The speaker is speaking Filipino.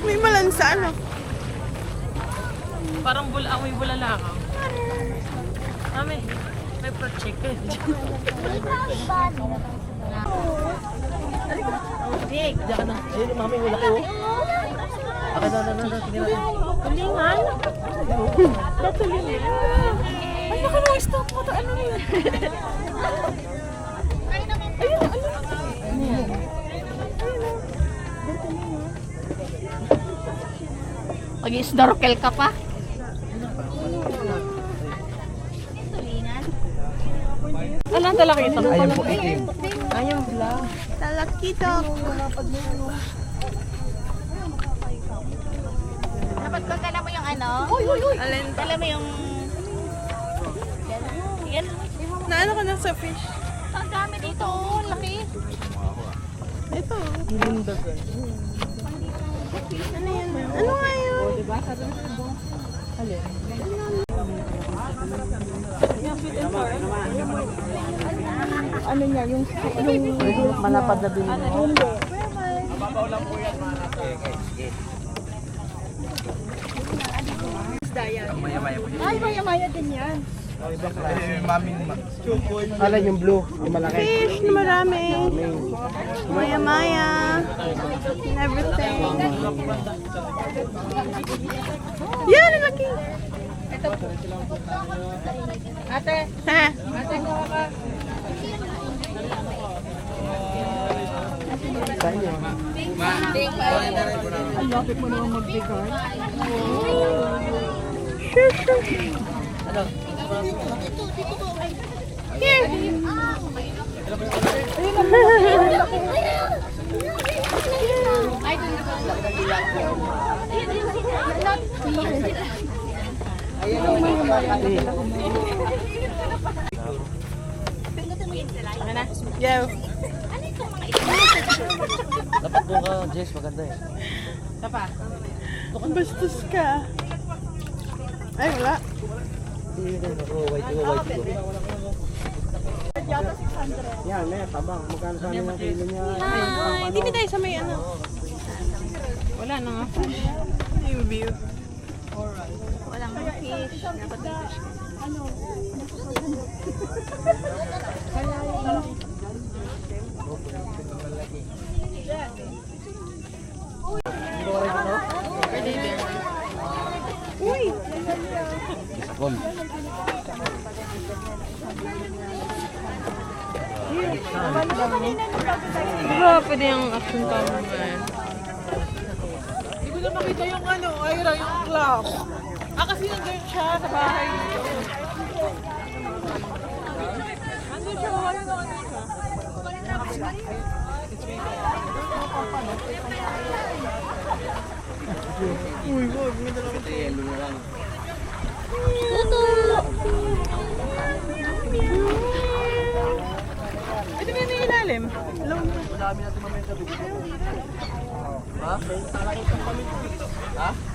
May malansa, ano? Parang may bulalakaw. Mami, may chicken. Big. Diyan na. Ayun, mami, wala kayo. Tingnan. Tulingan? Tulingan? Ay, baka na-stop mo to. Ano yun? Ayun, ano yan? Mag-snorkel ka pa? Alam talaga ito. Ayun po, itim. Ayaw lang. Talakitok. Dapat ko dala mo yung ano? Alin? Dala mo yung... Yan. Naano ka na sa fish? Ang dami dito. Oh, laki. Ito. Ano yan? Ano nga yun? Ano niya, yung Malapad na bilhin. Ay, maya-maya din yan. Alin yung blue, yung malaki. Fish na marami. Maya-maya. And everything. Yan, ang laki. Ate, Ha? ate ko ka. Saan yun? Ang lapit mo naman magbigay. Sure, sure. Here. Yo. Dapat doon ka, Jess, maganda eh. Bastos ka. Ay, wala. White ko. Yan, tabang. Magkano sa amin ang kilo niya? Hindi ba tayo sa may ano? Wala na nga. Yung view. Walang fish. Dapat dito siya. Uy! Gol. Grabe din ang action camera man. Hindi ko na makita yung ano, ayra, yung clock. Kasi nandun siya sa bahay. Nandun siya, wala na ano siya. Uy, wag, may dalawang Yelo na lang. Ito na yung ilalim. Alam mo. Madami natin mamaya sa video. Ha? Ha?